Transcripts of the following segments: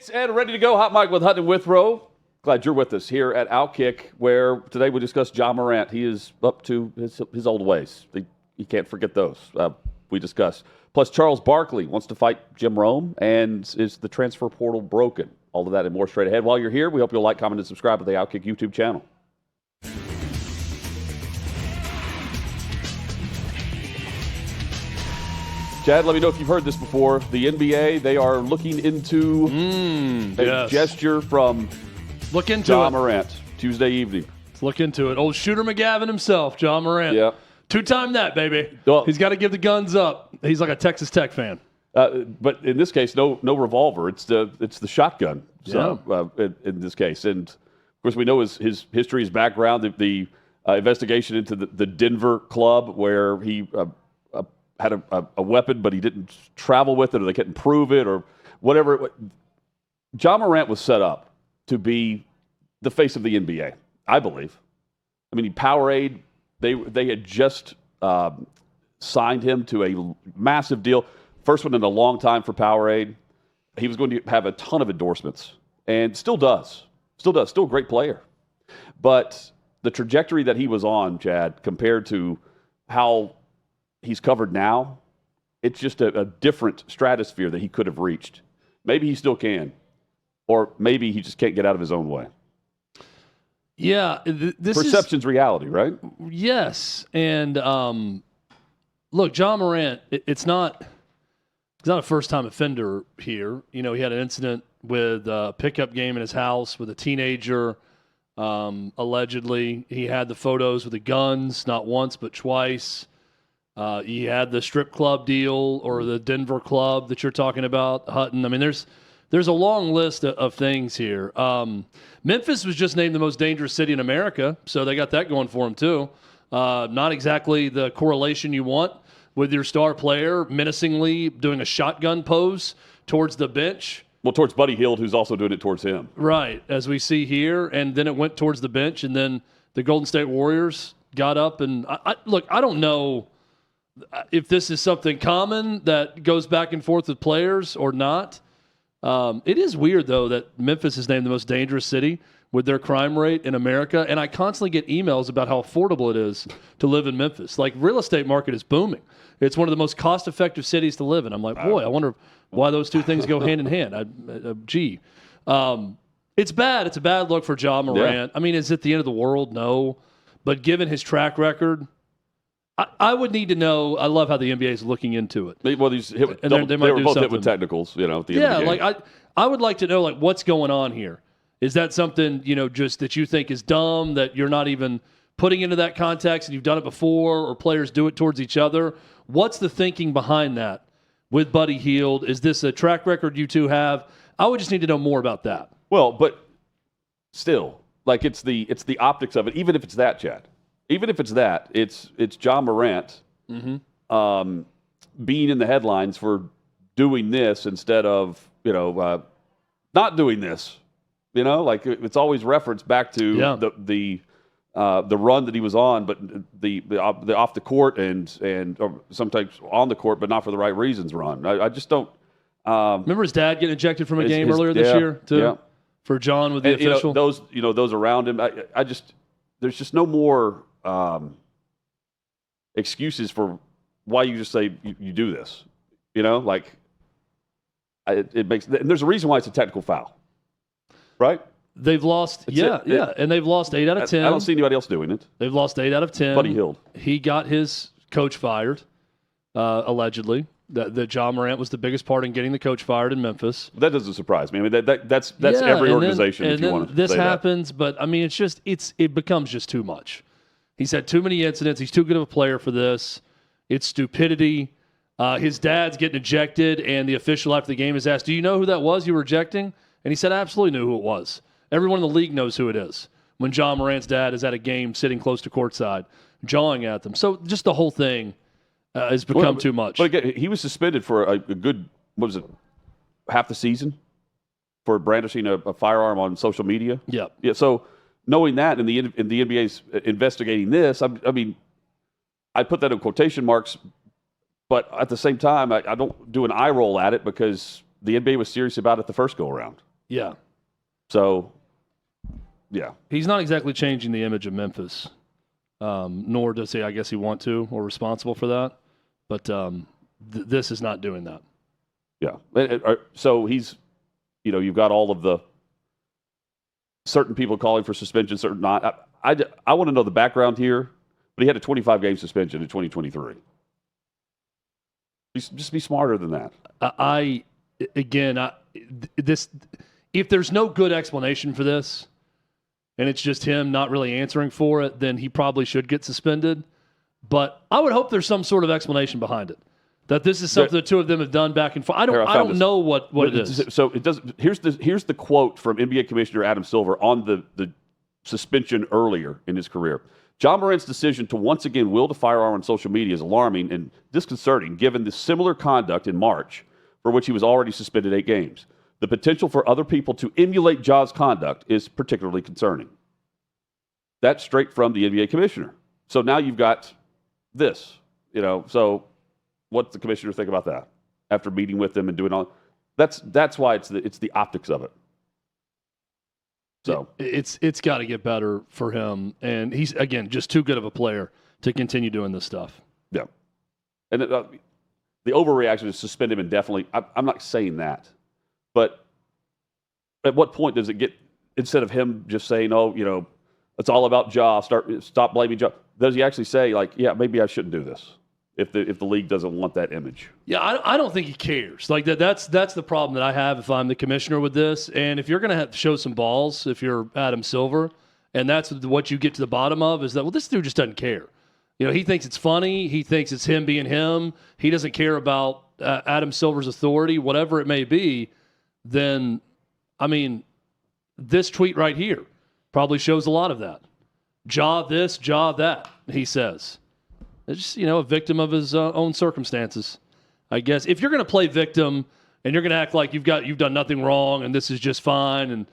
Tailgates and ready to go. Hot Mike with Hutton and Withrow. Glad you're with us here at OutKick, where today we discuss Ja Morant. He is up to his old ways. You can't forget those. We discussed. Plus, Charles Barkley wants to fight Jim Rome, and is the transfer portal broken? All of that and more straight ahead. While you're here, we hope you'll like, comment, and subscribe to the OutKick YouTube channel. Chad, let me know if you've heard this before. The NBA, they are looking into a gesture from Ja Morant Tuesday evening. Let's look into it. Old Shooter McGavin himself, Ja Morant. Yeah. Two-time that, baby. Well, he's got to give the guns up. He's like a Texas Tech fan. But in this case, no revolver. It's the shotgun. So, in this case, and of course we know his history, his background, the investigation into the Denver club where he had a weapon, but he didn't travel with it, or they couldn't prove it, or whatever. Ja Morant was set up to be the face of the NBA, I believe. I mean, Powerade, they had just signed him to a massive deal. First one in a long time for Powerade. He was going to have a ton of endorsements, and still does. Still a great player. But the trajectory that he was on, Chad, compared to how he's covered now, it's just a different stratosphere that he could have reached. Maybe he still can, or maybe he just can't get out of his own way. Yeah, this perception's reality, right? Yes, and look, Ja Morant, he's not a first-time offender here. You know, he had an incident with a pickup game in his house with a teenager. Allegedly, he had the photos with the guns, not once but twice. He had the strip club deal, or the Denver club that you're talking about, Hutton. I mean, there's a long list of things here. Memphis was just named the most dangerous city in America, so they got that going for him too. Not exactly the correlation you want with your star player menacingly doing a shotgun pose towards the bench. Well, towards Buddy Hield, who's also doing it towards him. Right, as we see here. And then it went towards the bench, and then the Golden State Warriors got up. And look, I don't know if this is something common that goes back and forth with players or not. It is weird, though, that Memphis is named the most dangerous city with their crime rate in America. And I constantly get emails about how affordable it is to live in Memphis. Like, real estate market is booming. It's one of the most cost-effective cities to live in. I'm like, boy, I wonder why those two things go hand in hand. It's bad. It's a bad look for Ja Morant. Yeah. I mean, is it the end of the world? No. But given his track record, I would need to know. I love how the NBA is looking into it. Well, they were both hit with technicals, at the end of the game. Like I would like to know, like, what's going on here. Is that something, just that you think is dumb, that you're not even putting into that context, and you've done it before, or players do it towards each other? What's the thinking behind that with Buddy Hield? Is this a track record you two have? I would just need to know more about that. Well, but still, like, it's the optics of it. Even if it's that, Chad. Even if it's that, it's Ja Morant being in the headlines for doing this instead of not doing this. Like, it's always referenced back to the run that he was on, but the off the court and or sometimes on the court, but not for the right reasons. Run. I just don't. Remember his dad getting ejected from a game earlier this year too. Yeah. For John with the official. Those around him. There's just no more excuses for why you just say you do this. It makes. And there's a reason why it's a technical foul. Right? They've lost, and they've lost 8 out of 10. I don't see anybody else doing it. They've lost 8 out of 10. Buddy Hield. He got his coach fired, allegedly. That Ja Morant was the biggest part in getting the coach fired in Memphis. That doesn't surprise me. I mean, that's every organization. Then, if you want to this say happens, that. But I mean, it becomes just too much. He's had too many incidents. He's too good of a player for this. It's stupidity. His dad's getting ejected, and the official after the game is asked, "Do you know who that was you were ejecting?" And he said, "I absolutely knew who it was. Everyone in the league knows who it is." When Ja Morant's dad is at a game sitting close to courtside, jawing at them. So just the whole thing has become too much. But again, he was suspended for a good, half the season for brandishing a firearm on social media? Yeah. So knowing that and the NBA's investigating this, I mean, I put that in quotation marks, but at the same time, I don't do an eye roll at it because the NBA was serious about it the first go-around. Yeah. So, yeah. He's not exactly changing the image of Memphis, nor does he, I guess, he want to or responsible for that. But this is not doing that. Yeah. So he's, you've got all of the certain people calling for suspension, certain not. I want to know the background here, but he had a 25-game suspension in 2023. Just be smarter than that. If there's no good explanation for this, and it's just him not really answering for it, then he probably should get suspended. But I would hope there's some sort of explanation behind it. That this is something the two of them have done back and forth. I don't know what it is. So it does. Here's the quote from NBA Commissioner Adam Silver on the suspension earlier in his career. John Morant's decision to once again wield a firearm on social media is alarming and disconcerting given the similar conduct in March for which he was already suspended 8 games. The potential for other people to emulate Ja's conduct is particularly concerning. That's straight from the NBA Commissioner. So now you've got this, so what's the commissioner think about that after meeting with them and doing all that's why it's the optics of it. So it's got to get better for him, and he's again just too good of a player to continue doing this stuff. Yeah, and the overreaction is suspend him indefinitely. I'm not saying that, but at what point does it get, instead of him just saying, "Oh, it's all about Ja, stop blaming Ja," does he actually say, like, "Yeah, maybe I shouldn't do this"? If the league doesn't want that image. Yeah, I don't think he cares. Like that's the problem that I have if I'm the commissioner with this. And if you're going to have to show some balls, if you're Adam Silver, and that's what you get to the bottom of, is that, well, this dude just doesn't care. He thinks it's funny. He thinks it's him being him. He doesn't care about Adam Silver's authority, whatever it may be. Then, this tweet right here probably shows a lot of that. Ja this, Ja that, he says. It's just, a victim of his own circumstances, I guess. If you're going to play victim and you're going to act like you've done nothing wrong and this is just fine and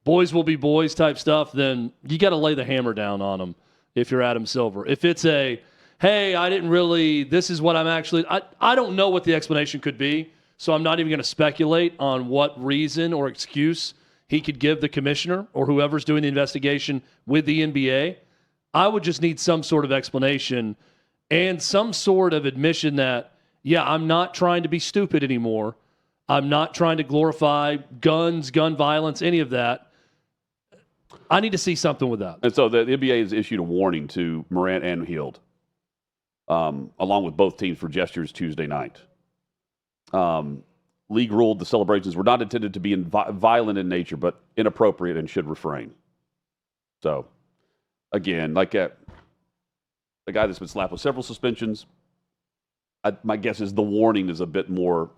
boys will be boys type stuff, then you got to lay the hammer down on them if you're Adam Silver. If it's hey, this is what I'm actually, I don't know what the explanation could be, so I'm not even going to speculate on what reason or excuse he could give the commissioner or whoever's doing the investigation with the NBA. I would just need some sort of explanation and some sort of admission that, yeah, I'm not trying to be stupid anymore. I'm not trying to glorify guns, gun violence, any of that. I need to see something with that. And so the NBA has issued a warning to Morant and Hield, along with both teams for gestures Tuesday night. League ruled the celebrations were not intended to be violent in nature, but inappropriate and should refrain. So, again, like the guy that's been slapped with several suspensions, my guess is the warning is a bit more,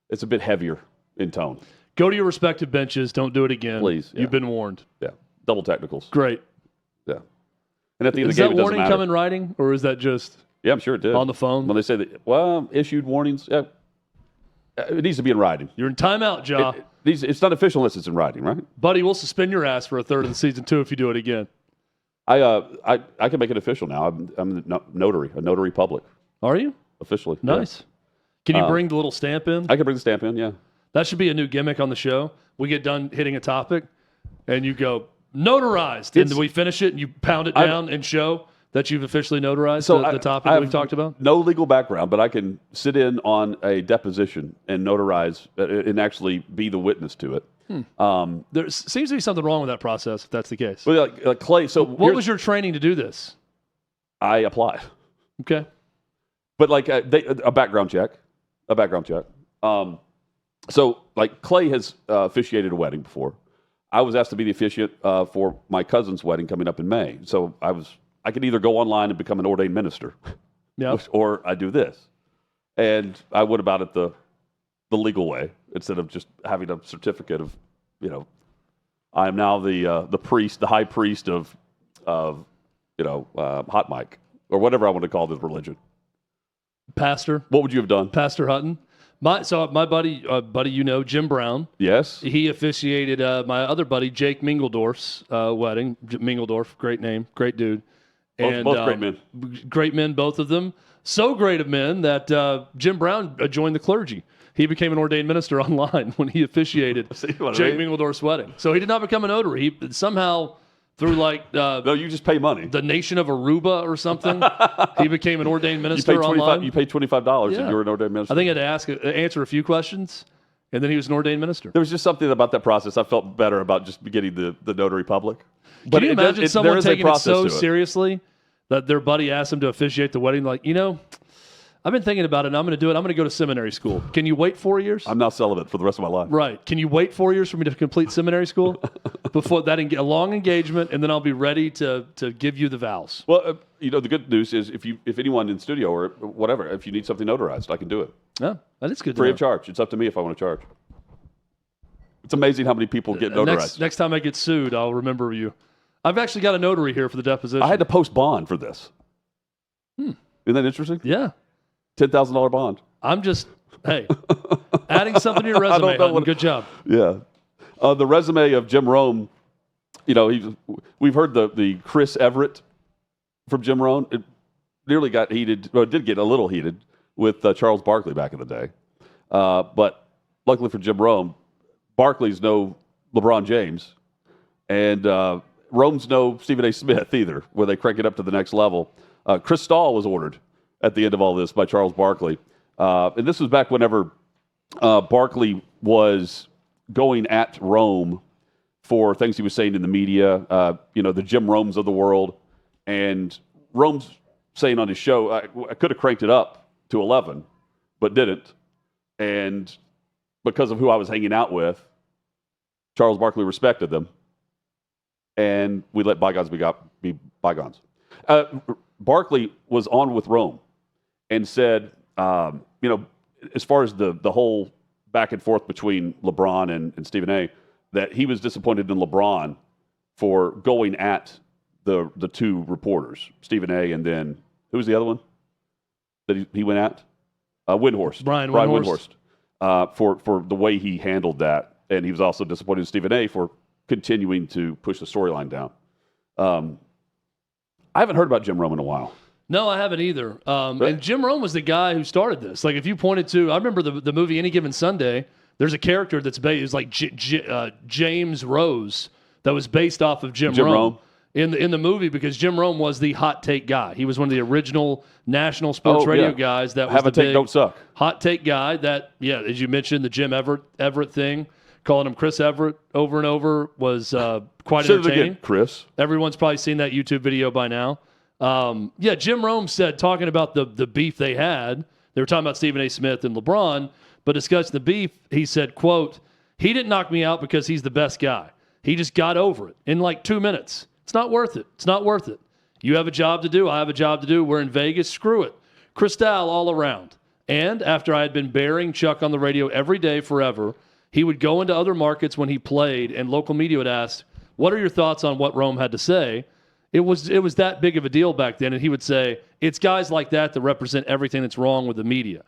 it's a bit heavier in tone. Go to your respective benches. Don't do it again. Please. Yeah. You've been warned. Yeah. Double technicals. Great. Yeah. And at the end of the game, it doesn't matter. Does that warning come in writing, or is that just Yeah, I'm sure it did. on the phone? When they say that, issued warnings, yeah, it needs to be in writing. You're in timeout, Ja. It's not official unless it's in writing, right? Buddy, we'll suspend your ass for a third of the season, too, if you do it again. I can make it official now. I'm a notary public. Are you? Officially. Nice. Yeah. Can you bring the little stamp in? I can bring the stamp in, yeah. That should be a new gimmick on the show. We get done hitting a topic, and you go, notarized. And we finish it, and you pound it down and show that you've officially notarized the topic that we've talked about? No legal background, but I can sit in on a deposition and notarize and actually be the witness to it. There seems to be something wrong with that process, if that's the case. Well, like Clay, so what was your training to do this? I applied. Okay. But like a background check. So like Clay has officiated a wedding before. I was asked to be the officiant for my cousin's wedding coming up in May. So I could either go online and become an ordained minister, or I do this. And I went about it the legal way instead of just having a certificate of, I am now the priest, the high priest of hot mic or whatever I want to call this religion. Pastor. What would you have done? Pastor Hutton. My buddy, Jim Brown. Yes. He officiated my other buddy, Jake Mingledorf's wedding. Mingledorf, great name, great dude. Both great men. Great men, both of them. So great of men that Jim Brown joined the clergy. he became an ordained minister online when he officiated Jake Mingledorff's wedding. So he did not become a notary. He somehow, through no, you just pay money. The nation of Aruba or something, he became an ordained minister online. You paid $25 and you were an ordained minister. I think I had to answer a few questions, and then he was an ordained minister. There was just something about that process. I felt better about just getting the notary public. Can you imagine someone taking it so seriously that their buddy asked him to officiate the wedding? Like, I've been thinking about it, and I'm going to do it. I'm going to go to seminary school. Can you wait 4 years? I'm now celibate for the rest of my life. Right. Can you wait 4 years for me to complete seminary school? Before that, a long engagement, and then I'll be ready to give you the vows. Well, the good news is if anyone in studio or whatever, if you need something notarized, I can do it. Yeah, that is good. Free of charge. It's up to me if I want to charge. It's amazing how many people get notarized. Next time I get sued, I'll remember you. I've actually got a notary here for the deposition. I had to post bond for this. Isn't that interesting? Yeah. $10,000 bond. I'm just, adding something to your resume, Hutton. Good job. Yeah. The resume of Jim Rome, we've heard the Chris Everett from Jim Rome. It nearly got heated, or it did get a little heated with Charles Barkley back in the day. But luckily for Jim Rome, Barkley's no LeBron James, and Rome's no Stephen A. Smith either, where they crank it up to the next level. Chris Stahl was ordered at the end of all this by Charles Barkley. And this was back whenever Barkley was going at Rome for things he was saying in the media, the Jim Romes of the world. And Rome's saying on his show, I could have cranked it up to 11, but didn't. And because of who I was hanging out with, Charles Barkley respected them. And we let bygones be bygones. Barkley was on with Rome and said, as far as the whole back and forth between LeBron and Stephen A., that he was disappointed in LeBron for going at the two reporters, Stephen A. and then who was the other one that he went at? Windhorst. Brian Windhorst. For the way he handled that. And he was also disappointed in Stephen A. for continuing to push the storyline down. I haven't heard about Jim Rome in a while. No, I haven't either. And Jim Rome was the guy who started this. Like, if you pointed to, I remember the movie Any Given Sunday, there's a character that's based, like James Rose, that was based off of Jim Rome. In the movie, because Jim Rome was the hot take guy. He was one of the original national sports radio guys. That was Have a take, don't suck. Hot take guy that, as you mentioned, the Jim Everett thing, calling him Chris Everett over and over was quite entertaining. Again, Chris. Everyone's probably seen that YouTube video by now. Jim Rome said, talking about the beef they had, they were talking about Stephen A. Smith and LeBron, but discussing the beef, he said, quote, he didn't knock me out because he's the best guy. He just got over it in like 2 minutes. It's not worth it. It's not worth it. You have a job to do. I have a job to do. We're in Vegas. Screw it. Cristal all around. And after I had been burying Chuck on the radio every day forever, he would go into other markets when he played, and local media would ask, what are your thoughts on what Rome had to say? It was that big of a deal back then, and he would say, it's guys like that represent everything that's wrong with the media.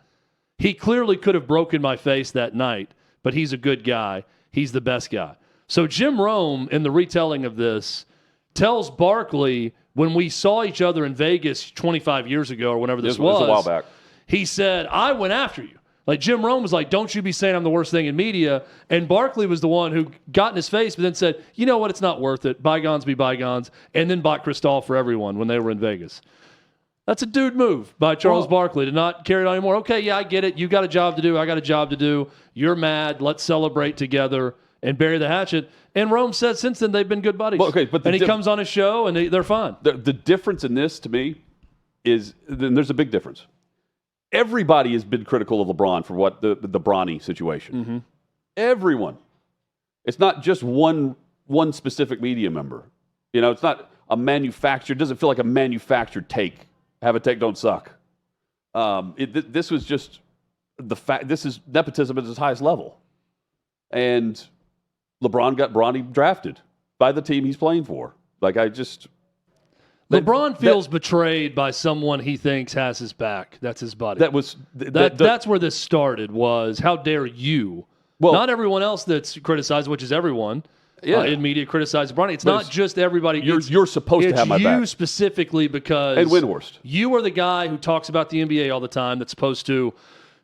He clearly could have broken my face that night, but he's a good guy. He's the best guy. So Jim Rome, in the retelling of this, tells Barkley, when we saw each other in Vegas 25 years ago or whenever this was, a while back, he said, I went after you. Like, Jim Rome was like, don't you be saying I'm the worst thing in media. And Barkley was the one who got in his face, but then said, you know what, it's not worth it. Bygones be bygones. And then bought Cristal for everyone when they were in Vegas. That's a dude move by Charles Barkley to not carry it on anymore. Okay, yeah, I get it. You got a job to do. I got a job to do. You're mad. Let's celebrate together and bury the hatchet. And Rome said since then they've been good buddies. Well, okay, but and he comes on his show, and they're fine. The difference in this, to me, is there's a big difference. Everybody has been critical of LeBron for what the Bronny situation. Mm-hmm. Everyone. It's not just one specific media member. It's not a manufactured. It doesn't feel like a manufactured take. Have a take, don't suck. This was just the fact. This is nepotism at its highest level, and LeBron got Bronny drafted by the team he's playing for. LeBron feels betrayed by someone he thinks has his back. That's his buddy. That's where this started. Was how dare you? Well, not everyone else that's criticized, which is everyone in media criticizes Bronny. It's not just everybody. You're supposed to have my back. You specifically because and Windhorst. You are the guy who talks about the NBA all the time. That's supposed to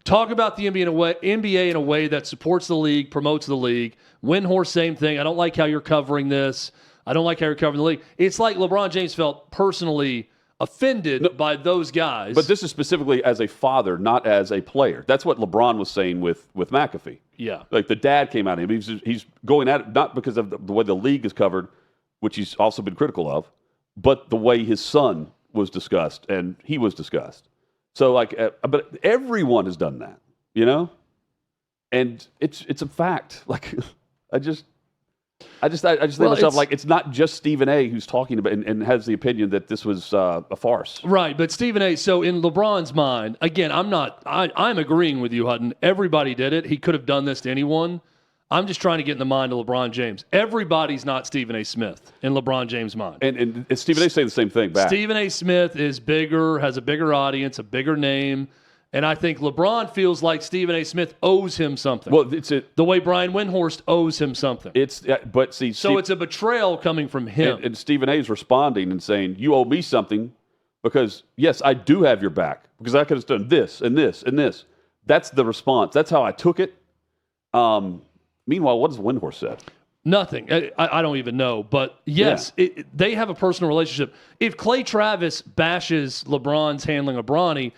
Talk about the NBA in a way that supports the league, promotes the league. Windhorst, same thing. I don't like how you're covering this. I don't like how you're covering the league. It's like LeBron James felt personally offended by those guys. But this is specifically as a father, not as a player. That's what LeBron was saying with McAfee. Yeah. Like the dad came at him. He's going at it not because of the way the league is covered, which he's also been critical of, but the way his son was discussed and he was discussed. So but everyone has done that, you know? And it's a fact. Like I just think to myself, like, it's not just Stephen A. who's talking about and has the opinion that this was a farce. Right, but Stephen A., so in LeBron's mind, again, I'm agreeing with you, Hutton. Everybody did it. He could have done this to anyone. I'm just trying to get in the mind of LeBron James. Everybody's not Stephen A. Smith in LeBron James' mind. And Stephen A. saying the same thing back. Stephen A. Smith is bigger, has a bigger audience, a bigger name. And I think LeBron feels like Stephen A. Smith owes him something. Well, the way Brian Windhorst owes him something. It's a betrayal coming from him. And Stephen A. is responding and saying, "You owe me something because yes, I do have your back because I could have done this and this and this." That's the response. That's how I took it. Meanwhile, what has Windhorst said? Nothing. I don't even know. But yes, they have a personal relationship. If Clay Travis bashes LeBron's handling of Bronny,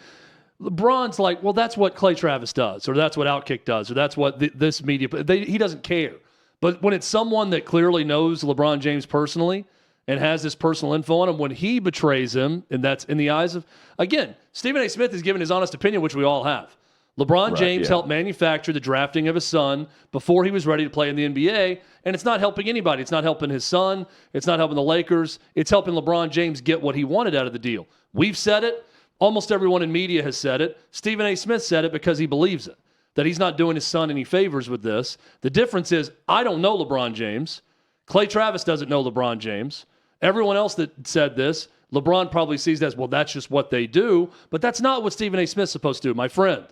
LeBron's like, well, that's what Clay Travis does, or that's what OutKick does, or that's what this media. He doesn't care. But when it's someone that clearly knows LeBron James personally and has this personal info on him, when he betrays him, and that's in the eyes of, again, Stephen A. Smith has given his honest opinion, which we all have. LeBron James helped manufacture the drafting of his son before he was ready to play in the NBA, and it's not helping anybody. It's not helping his son. It's not helping the Lakers. It's helping LeBron James get what he wanted out of the deal. We've said it. Almost everyone in media has said it. Stephen A. Smith said it because he believes it, that he's not doing his son any favors with this. The difference is I don't know LeBron James. Clay Travis doesn't know LeBron James. Everyone else that said this, LeBron probably sees that as, well, that's just what they do. But that's not what Stephen A. Smith's supposed to do, my friend.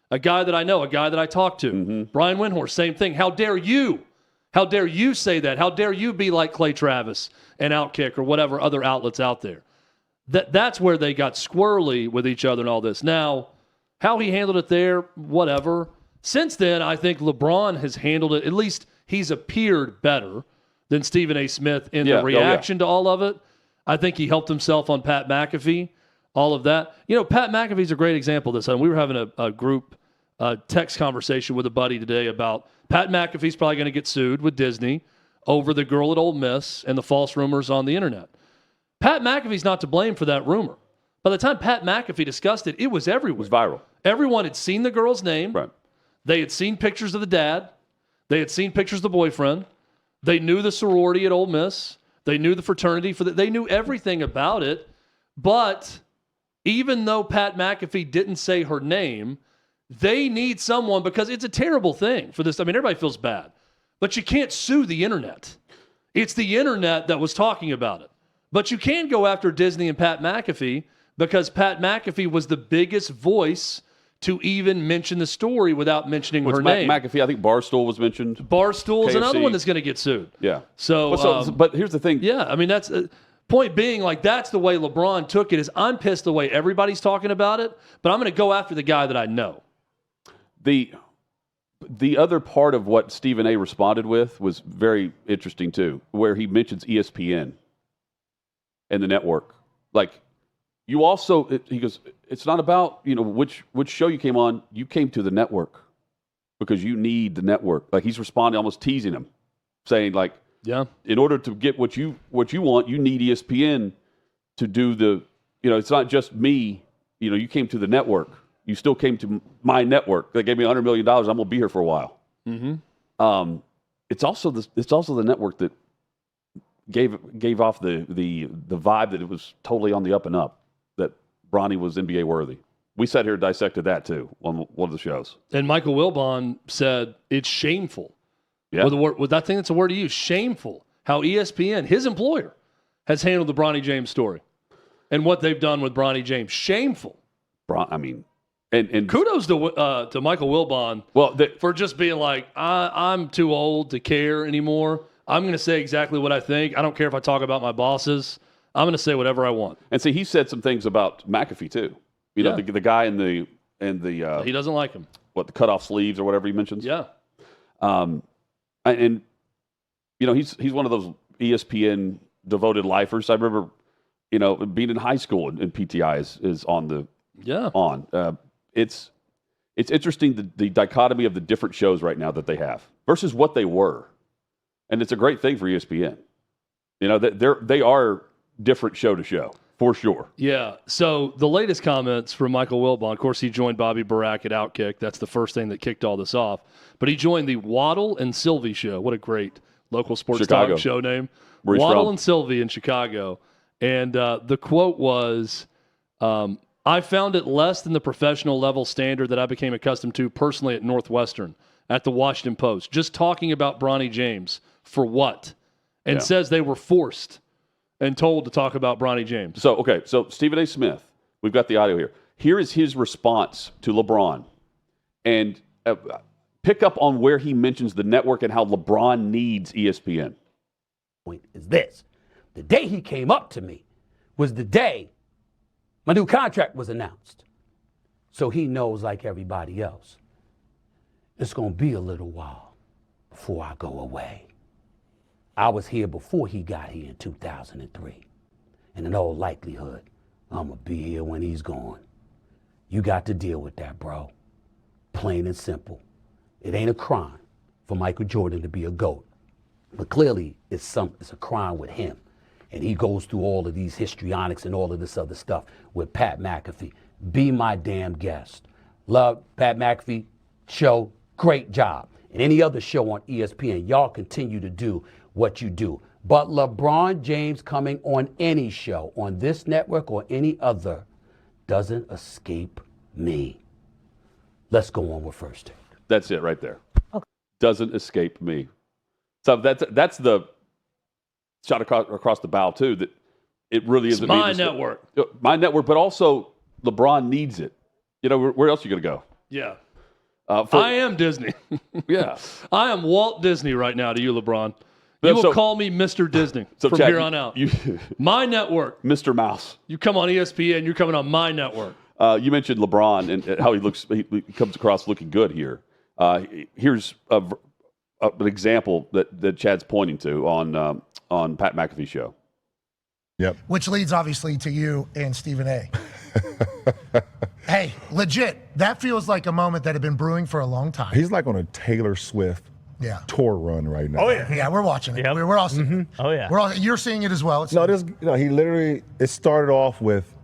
A guy that I know, a guy that I talk to. Mm-hmm. Brian Windhorst, same thing. How dare you? How dare you say that? How dare you be like Clay Travis and OutKick or whatever other outlets out there? That's where they got squirrely with each other and all this. Now, how he handled it there, whatever. Since then, I think LeBron has handled it. At least he's appeared better than Stephen A. Smith in the reaction to all of it. I think he helped himself on Pat McAfee, all of that. You know, Pat McAfee's a great example of this. And we were having a group text conversation with a buddy today about Pat McAfee's probably going to get sued with Disney over the girl at Ole Miss and the false rumors on the internet. Pat McAfee's not to blame for that rumor. By the time Pat McAfee discussed it, it was everywhere. It was viral. Everyone had seen the girl's name. Right. They had seen pictures of the dad. They had seen pictures of the boyfriend. They knew the sorority at Ole Miss. They knew the fraternity. They knew everything about it. But even though Pat McAfee didn't say her name, they need someone because it's a terrible thing for this. I mean, everybody feels bad. But you can't sue the internet. It's the internet that was talking about it. But you can go after Disney and Pat McAfee because Pat McAfee was the biggest voice to even mention the story without mentioning her name. McAfee, I think Barstool was mentioned. Barstool is KFC. Another one that's going to get sued. Yeah. But here's the thing. Yeah, I mean, that's point being, like, that's the way LeBron took it. Is I'm pissed the way everybody's talking about it, but I'm going to go after the guy that I know. The other part of what Stephen A. responded with was very interesting too, where he mentions ESPN and the network. Like, you also, he goes, it's not about, which show you came on. You came to the network because you need the network. Like, he's responding, almost teasing him, saying, like, yeah, in order to get what you want, you need ESPN to do the, it's not just me. You came to the network. You still came to my network. They gave me $100 million. I'm going to be here for a while. Mm-hmm. It's also the network that gave off the vibe that it was totally on the up and up, that Bronny was NBA worthy. We sat here and dissected that too on one of the shows. And Michael Wilbon said it's shameful. Yeah. With that thing, that's a word to use. Shameful. How ESPN, his employer, has handled the Bronny James story and what they've done with Bronny James. Shameful. And kudos to Michael Wilbon for just being like, I'm too old to care anymore. I'm going to say exactly what I think. I don't care if I talk about my bosses. I'm going to say whatever I want. And see, he said some things about McAfee too. The guy in the and the he doesn't like him. What, the cutoff sleeves or whatever he mentions. Yeah. And he's one of those ESPN devoted lifers. I remember, being in high school and PTI is on. It's interesting the dichotomy of the different shows right now that they have versus what they were, and it's a great thing for ESPN. They are different show to show for sure. Yeah. So the latest comments from Michael Wilbon. Of course, he joined Bobby Barack at OutKick. That's the first thing that kicked all this off. But he joined the Waddle and Sylvie show. What a great local sports talk show name. Waddle and Sylvie in Chicago. And the quote was, I found it less than the professional level standard that I became accustomed to personally at Northwestern, at the Washington Post. Just talking about Bronny James for what? And says they were forced and told to talk about Bronny James. So Stephen A. Smith, we've got the audio here. Here is his response to LeBron. And pick up on where he mentions the network and how LeBron needs ESPN. Point is this. The day he came up to me was the day my new contract was announced. So he knows, like everybody else, it's going to be a little while before I go away. I was here before he got here in 2003. And in all likelihood, I'm going to be here when he's gone. You got to deal with that, bro. Plain and simple. It ain't a crime for Michael Jordan to be a GOAT. But clearly, it's a crime with him. And he goes through all of these histrionics and all of this other stuff with Pat McAfee. Be my damn guest. Love Pat McAfee show. Great job. And any other show on ESPN, y'all continue to do what you do. But LeBron James coming on any show, on this network or any other, doesn't escape me. Let's go on with First Take. That's it right there. Okay. Doesn't escape me. So that's the shot across the bow, too, that it really is. My network. My network, but also LeBron needs it. Where else are you going to go? Yeah. I am Disney. Yeah. I am Walt Disney right now to you, LeBron. You will call me Mr. Disney from Chad, here on out. My network. Mr. Mouse. You come on ESPN, you're coming on my network. You mentioned LeBron and how he comes across looking good here. Here's an example that Chad's pointing to on Pat McAfee's show. Yep. Which leads obviously to you and Stephen A. Hey, legit, that feels like a moment that had been brewing for a long time. He's like on a Taylor Swift tour run right now. Oh yeah, yeah, we're watching it. Yep. We're all seeing it. Oh yeah, you're seeing it as well. He literally, it started off with,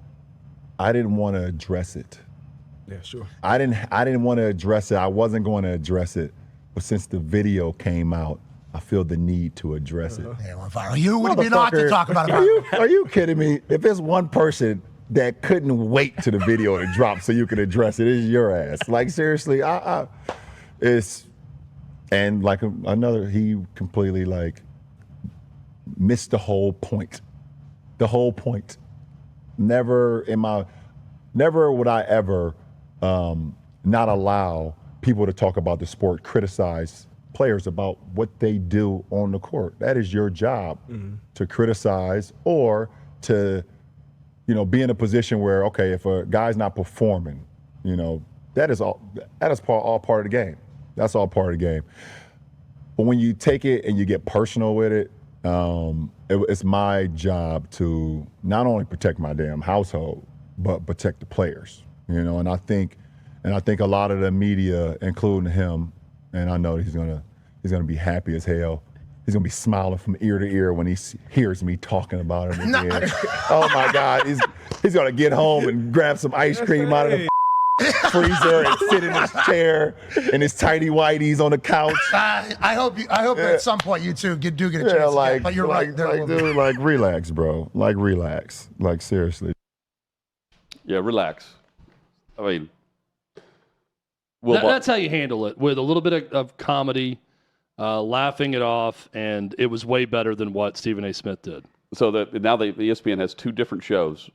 I didn't want to address it. Yeah, sure. I didn't want to address it. I wasn't going to address it, but since the video came out, I feel the need to address it. Yeah, on fire. You would be not to talk about it. Are you kidding me? If there's one person that couldn't wait to the video to drop so you could address it, it's your ass. Like seriously, and like he completely like missed the whole point. The whole point. Never would I ever not allow people to talk about the sport, criticize players about what they do on the court. That is your job, to criticize or to, be in a position where, okay, if a guy's not performing, that is all part of the game. That's all part of the game. But when you take it and you get personal with it, it's my job to not only protect my damn household, but protect the players. And I think a lot of the media, including him, and I know he's gonna be happy as hell. He's gonna be smiling from ear to ear when he hears me talking about it again. Oh my God, he's gonna get home and grab some ice cream out of the freezer and sit in his chair and his tighty whities on the couch. I hope at some point you two do get a chance. But you're right. Dude, relax, bro. Relax. Seriously. Yeah, relax. I mean, that's how you handle it, with a little bit of comedy, laughing it off, and it was way better than what Stephen A. Smith did. So now the ESPN has two different shows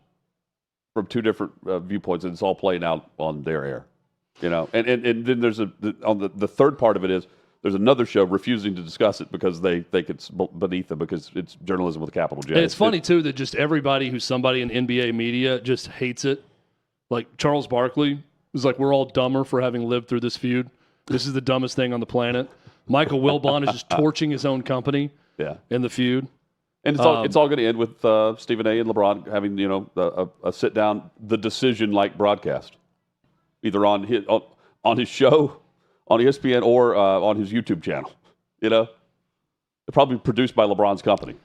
from two different viewpoints, and it's all playing out on their air. And then there's the third part of it is there's another show refusing to discuss it because they think it's beneath them because it's journalism with a capital J. And it's funny too that just everybody who's somebody in NBA media just hates it. Like Charles Barkley was like, we're all dumber for having lived through this feud. This is the dumbest thing on the planet. Michael Wilbon is just torching his own company in the feud. And it's all going to end with Stephen A. and LeBron having a sit down, the decision-like broadcast, either on his show, on ESPN, or on his YouTube channel. They're probably produced by LeBron's company.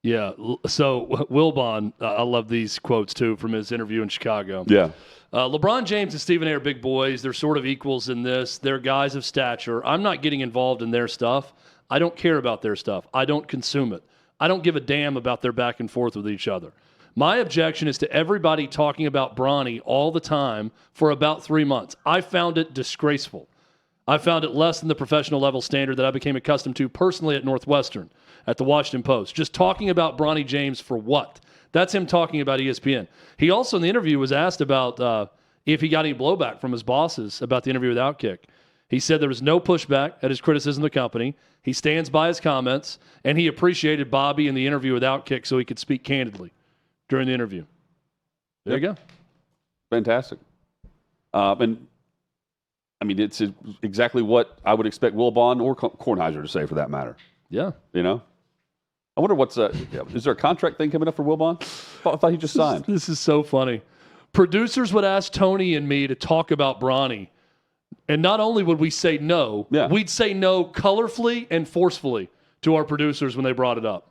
Yeah. So Wilbon, I love these quotes too from his interview in Chicago. Yeah. LeBron James and Stephen A. are big boys. They're sort of equals in this. They're guys of stature. I'm not getting involved in their stuff. I don't care about their stuff. I don't consume it. I don't give a damn about their back and forth with each other. My objection is to everybody talking about Bronny all the time for about 3 months. I found it disgraceful. I found it less than the professional level standard that I became accustomed to personally at Northwestern, at the Washington Post. Just talking about Bronny James for what? That's him talking about ESPN. He also in the interview was asked about if he got any blowback from his bosses about the interview with OutKick. He said there was no pushback at his criticism of the company. He stands by his comments, and he appreciated Bobby in the interview with OutKick so he could speak candidly during the interview. There you go. Fantastic. And I mean, it's exactly what I would expect Wilbon or Kornheiser to say, for that matter. Yeah. I wonder is there a contract thing coming up for Wilbon? I thought he just signed. This is so funny. Producers would ask Tony and me to talk about Bronny, and not only would we say no, we'd say no colorfully and forcefully to our producers when they brought it up.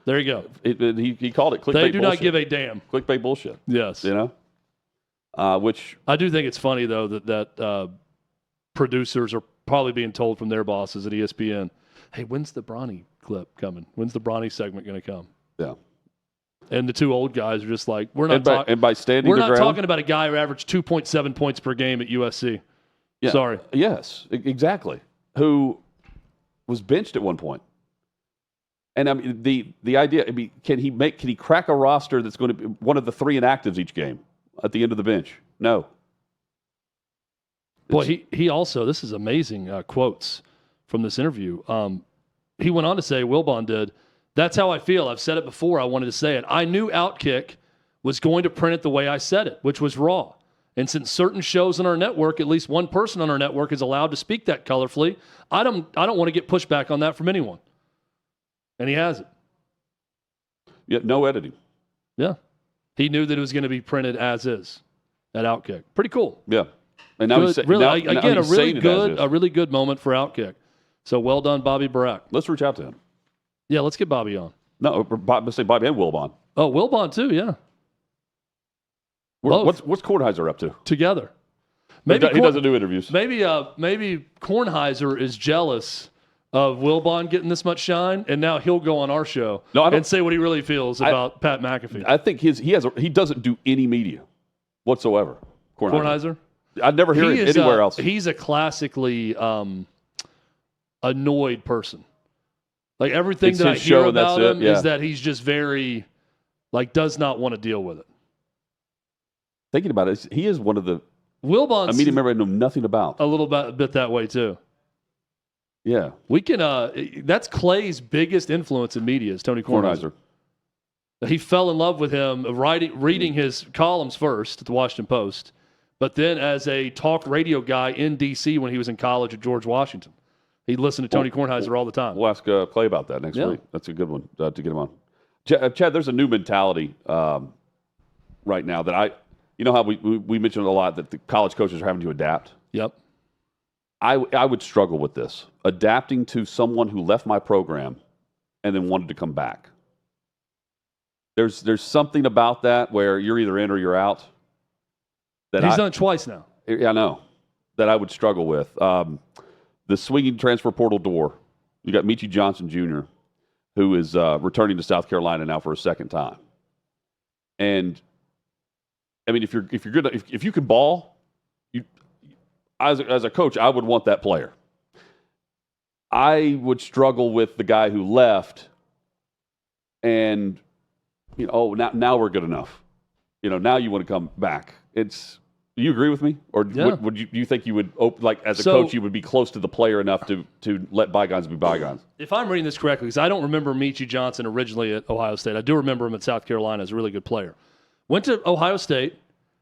There you go. He called it clickbait bullshit. They do not give a damn. Clickbait bullshit. Yes. Which I do think it's funny, though, that producers are probably being told from their bosses at ESPN, hey, when's the Bronny clip coming? When's the Bronny segment going to come? Yeah. And the two old guys are just like, we're not talking about a guy who averaged 2.7 points per game at USC. Yeah. Sorry. Yes, exactly. Who was benched at one point. And I mean, the idea, can he crack a roster that's going to be one of the 3 inactives each game at the end of the bench? No. Boy, he also, this is amazing quotes from this interview. He went on to say, Wilbon did, that's how I feel. I've said it before. I wanted to say it. I knew OutKick was going to print it the way I said it, which was raw. And since certain shows on our network, at least one person on our network is allowed to speak that colorfully, I don't want to get pushback on that from anyone. And he has it. Yeah, no editing. Yeah. He knew that it was going to be printed as is at OutKick. Pretty cool. Yeah. And now good, a really good moment for OutKick. So well done, Bobby Barack. Let's reach out to him. Yeah, let's get Bobby on. No, let's say Bobby and Wilbon. Oh, Wilbon too, yeah. What's Kornheiser up to? Together. Maybe he doesn't do interviews. Maybe Kornheiser is jealous of Wilbon getting this much shine, and now he'll go on our show and say what he really feels about Pat McAfee. I think he doesn't do any media whatsoever. Kornheiser? I'd never hear it anywhere else. He's a classically annoyed person. Like everything that I hear about him is that he's just very, does not want to deal with it. Thinking about it, he is one of the Wilbon's a media member I know nothing about. A little bit that way too. Yeah, we can. That's Clay's biggest influence in media is Tony Kornheiser. He fell in love with him reading his columns first at the Washington Post, but then as a talk radio guy in D.C. when he was in college at George Washington. He listened to Tony Kornheiser all the time. We'll ask Clay about that next week. That's a good one to get him on. Chad, there's a new mentality right now that you know how we mentioned a lot that the college coaches are having to adapt. Yep. I would struggle with this, adapting to someone who left my program and then wanted to come back. There's something about that where you're either in or you're out. He's done it twice now. Yeah, I know. That I would struggle with. The swinging transfer portal door. You got Michie Johnson Jr., who is returning to South Carolina now for a second time. And I mean, if you're good, if you can ball, as a coach, I would want that player. I would struggle with the guy who left, and now we're good enough. Now you want to come back. Do you agree with me, or would you think you would as a coach you would be close to the player enough to let bygones be bygones? If I'm reading this correctly, because I don't remember Michie Johnson originally at Ohio State. I do remember him at South Carolina as a really good player. Went to Ohio State,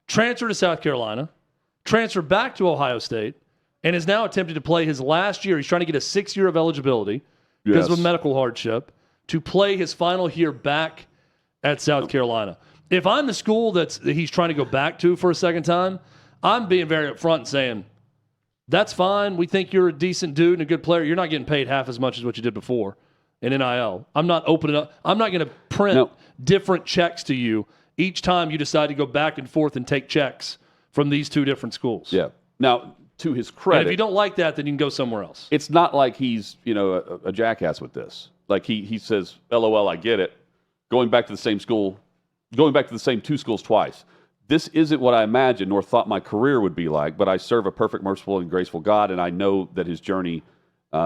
transferred to South Carolina, transferred back to Ohio State, and is now attempting to play his last year. He's trying to get a 6 year of eligibility because of a medical hardship to play his final year back at South Carolina. If I'm the school that he's trying to go back to for a second time, I'm being very upfront and saying, that's fine. We think you're a decent dude and a good player. You're not getting paid half as much as what you did before in NIL. I'm not opening up. I'm not going to print different checks to you each time you decide to go back and forth and take checks from these two different schools. Yeah. Now, to his credit, and if you don't like that, then you can go somewhere else. It's not like he's a jackass with this. Like he says, LOL, I get it. Going back to the same school, going back to the same two schools twice. This isn't what I imagined nor thought my career would be like, but I serve a perfect, merciful, and graceful God, and I know that his journey,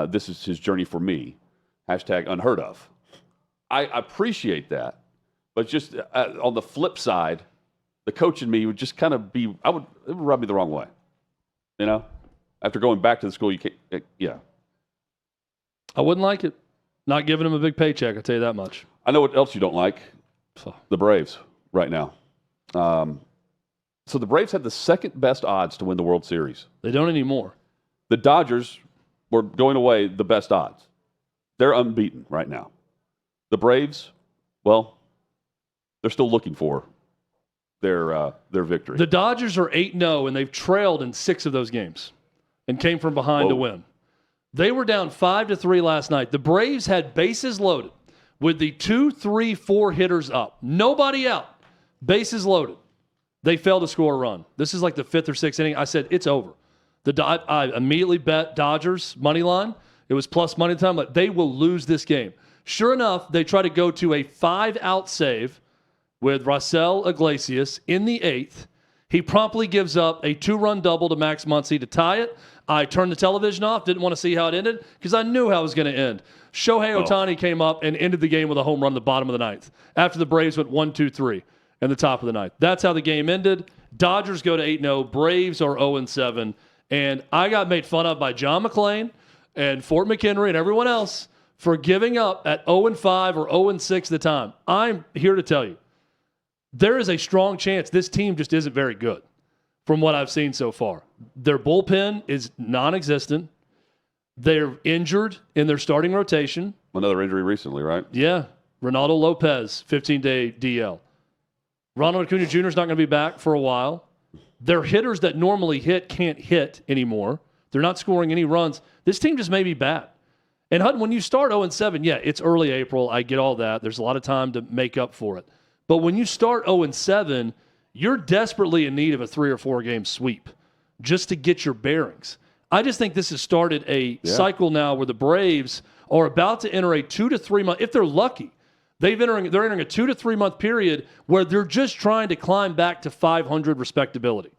this is his journey for me. Hashtag unheard of. I appreciate that, but just on the flip side, the coach in me would just kind of it would rub me the wrong way. After going back to the school, you can't, I wouldn't like it. Not giving him a big paycheck, I'll tell you that much. I know what else you don't like. The Braves right now. So the Braves had the second best odds to win the World Series. They don't anymore. The Dodgers were going away the best odds. They're unbeaten right now. The Braves, well, they're still looking for their victory. The Dodgers are 8-0, and they've trailed in 6 of those games and came from behind to win. They were down 5-3 last night. The Braves had bases loaded with the 2, 3, 4 hitters up. Nobody out. Bases loaded. They failed to score a run. This is like the 5th or 6th inning. I said, it's over. I immediately bet Dodgers money line. It was plus money time. But they will lose this game. Sure enough, they try to go to a 5-out save with Raisel Iglesias in the 8th. He promptly gives up a 2-run double to Max Muncy to tie it. I turned the television off, didn't want to see how it ended because I knew how it was going to end. Shohei Ohtani came up and ended the game with a home run in the bottom of the 9th after the Braves went 1-2-3 in the top of the 9th. That's how the game ended. Dodgers go to 8-0. Braves are 0-7. And I got made fun of by John McClain and Fort McHenry and everyone else for giving up at 0-5 or 0-6 at the time. I'm here to tell you, there is a strong chance this team just isn't very good from what I've seen so far. Their bullpen is non-existent. They're injured in their starting rotation. Another injury recently, right? Yeah. Ronaldo Lopez, 15-day DL. Ronald Acuna Jr. is not going to be back for a while. Their hitters that normally hit can't hit anymore. They're not scoring any runs. This team just may be bad. And Hutton, when you start 0-7, yeah, it's early April. I get all that. There's a lot of time to make up for it. But when you start 0-7, you're desperately in need of a 3 or 4 game sweep just to get your bearings. I just think this has started a cycle now where the Braves are about to enter a 2 to 3 month, if they're lucky, they're entering a 2 to 3 month period where they're just trying to climb back to 500 respectability.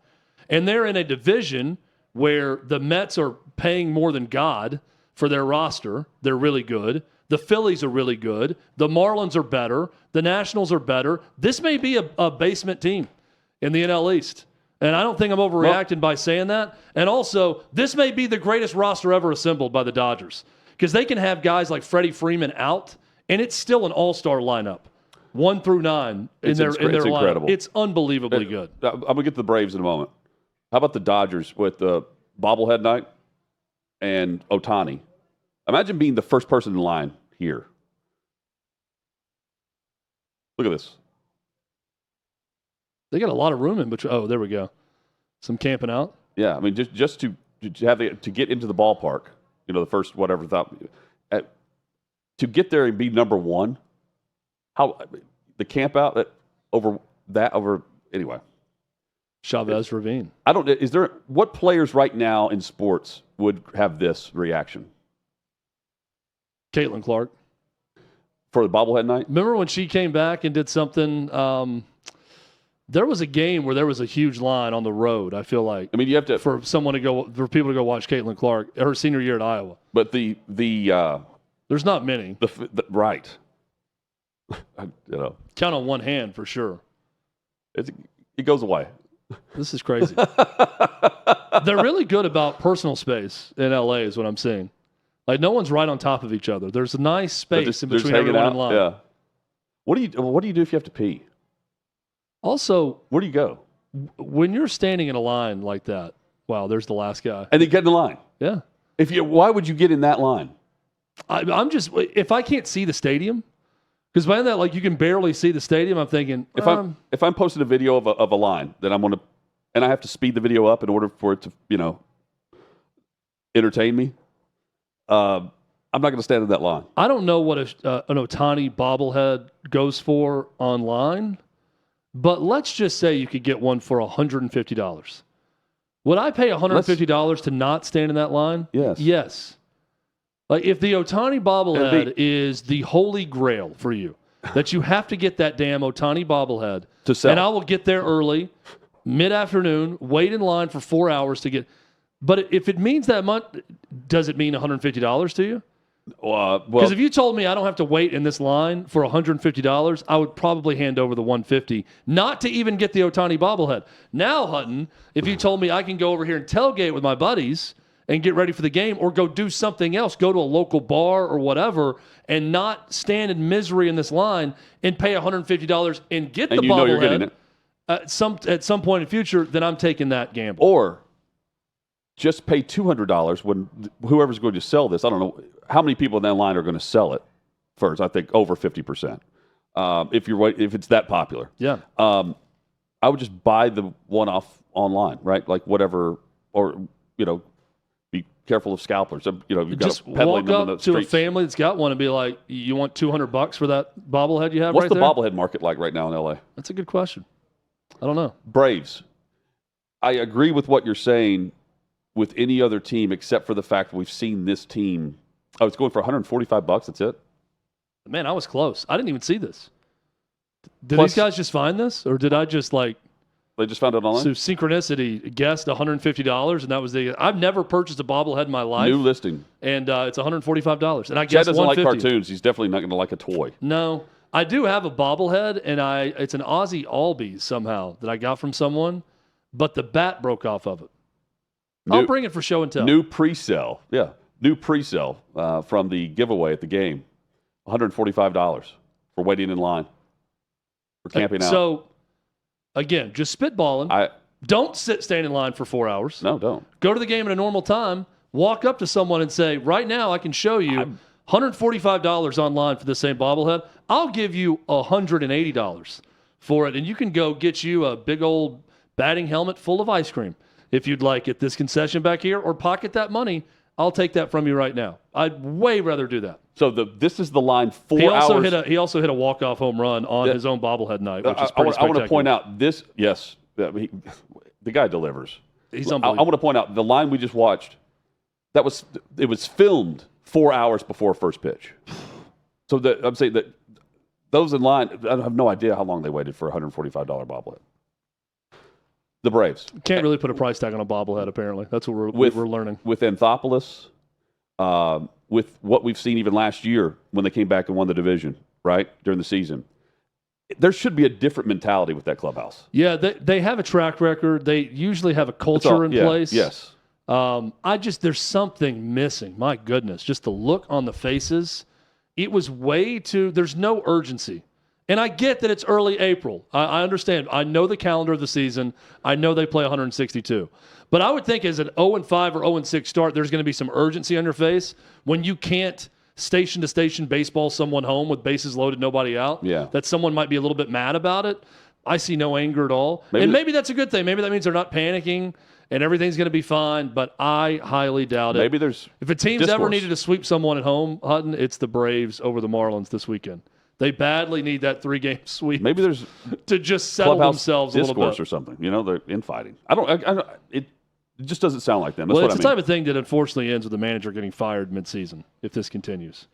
And they're in a division where the Mets are paying more than God for their roster. They're really good. The Phillies are really good. The Marlins are better. The Nationals are better. This may be a basement team in the NL East. And I don't think I'm overreacting by saying that. And also, this may be the greatest roster ever assembled by the Dodgers because they can have guys like Freddie Freeman out, and it's still an all-star lineup, 1 through 9 in their lineup. Incredible. It's unbelievably good. I'm going to get to the Braves in a moment. How about the Dodgers with the bobblehead night and Ohtani? Imagine being the first person in line here. Look at this. They got a lot of room in between. Oh, there we go. Some camping out. Yeah, I mean, just to get into the ballpark, the first whatever thought, to get there and be number one. How the camp out over anyway. Chavez Ravine. I don't. Is there what players right now in sports would have this reaction? Caitlin Clark for the bobblehead night. Remember when she came back and did something? There was a game where there was a huge line on the road. I feel like. I mean, you have to for people to go watch Caitlin Clark her senior year at Iowa. But there's not many. Right. Count on one hand for sure. It goes away. This is crazy. They're really good about personal space in LA, is what I'm seeing. Like no one's right on top of each other. There's a nice space in between everyone in line. Yeah. What do you do if you have to pee? Also, where do you go? when you're standing in a line like that, wow, there's the last guy. And then get in the line. Yeah. Why would you get in that line? I'm just, if I can't see the stadium, because by that, like, you can barely see the stadium, I'm thinking, If I'm posting a video of a line, then I'm going to, and I have to speed the video up in order for it to, entertain me, I'm not going to stand in that line. I don't know what an Ohtani bobblehead goes for online, but let's just say you could get one for $150. Would I pay $150 to not stand in that line? Yes. Yes. Like, if the Ohtani bobblehead is the holy grail for you, that you have to get that damn Ohtani bobblehead to sell. And I will get there early, mid-afternoon, wait in line for 4 hours to get. But if it means that much, does it mean $150 to you? Because if you told me I don't have to wait in this line for $150, I would probably hand over the $150, not to even get the Ohtani bobblehead. Now, Hutton, if you told me I can go over here and tailgate with my buddies and get ready for the game, or go do something else, go to a local bar or whatever, and not stand in misery in this line and pay $150 and get the bobblehead, know you're getting it. At some point in the future, then I'm taking that gamble. Or just pay $200 when whoever's going to sell this. I don't know how many people in that line are going to sell it first. I think over 50%. If it's that popular. Yeah. I would just buy the one off online, right? Like whatever, or be careful of scalpers. You've just got walk them in the up to a streets. family that's got one and be like, "You want $200 for that bobblehead you have?" What's right the there? bobblehead market like right now in LA? That's a good question. I don't know. Braves. I agree with what you're saying with any other team except for the fact we've seen this team. Oh, it's going for $145. That's it. Man, I was close. I didn't even see this. Did Plus, these guys just find this, or did I just they just found it online? So synchronicity guessed $150, and that was the. I've never purchased a bobblehead in my life. New listing, and it's $145. And I Chad guess doesn't like $150. cartoons. He's definitely not going to like a toy. No, I do have a bobblehead, and it's an Aussie Albies somehow that I got from someone, but the bat broke off of it. I'll bring it for show and tell. New pre-sale, from the giveaway at the game, $145 for waiting in line for camping out. So, again, just spitballing. Don't stand in line for 4 hours. No, don't. Go to the game at a normal time. Walk up to someone and say, right now I can show you $145 online for the same bobblehead. I'll give you $180 for it, and you can go get you a big old batting helmet full of ice cream if you'd like at this concession back here, or pocket that money. I'll take that from you right now. I'd way rather do that. So this is the line 4 hours. He also hit a walk-off home run on his own bobblehead night, which is pretty spectacular. I want to point out this. Yes, the guy delivers. He's unbelievable. I want to point out the line we just watched. It was filmed 4 hours before first pitch. So I'm saying that those in line, I have no idea how long they waited for a $145 bobblehead. The Braves can't really put a price tag on a bobblehead. Apparently, that's what we're learning with Anthopoulos. With what we've seen even last year when they came back and won the division, right, during the season. There should be a different mentality with that clubhouse. Yeah, they have a track record. They usually have a culture in place. Yes. There's something missing. My goodness, just the look on the faces. It was there's no urgency. And I get that it's early April. I understand. I know the calendar of the season. I know they play 162. But I would think as an 0-5 or 0-6 start, there's going to be some urgency on your face when you can't station-to-station baseball someone home with bases loaded, nobody out. Yeah. That someone might be a little bit mad about it. I see no anger at all. Maybe that's a good thing. Maybe that means they're not panicking and everything's going to be fine, but I highly doubt it. Maybe there's If a team's ever needed to sweep someone at home, Hutton, it's the Braves over the Marlins this weekend. They badly need that 3-game sweep. Maybe there's to just settle themselves a little bit or something. They're infighting. It just doesn't sound like them. That's well, what it's the type of thing that unfortunately ends with the manager getting fired mid-season if this continues.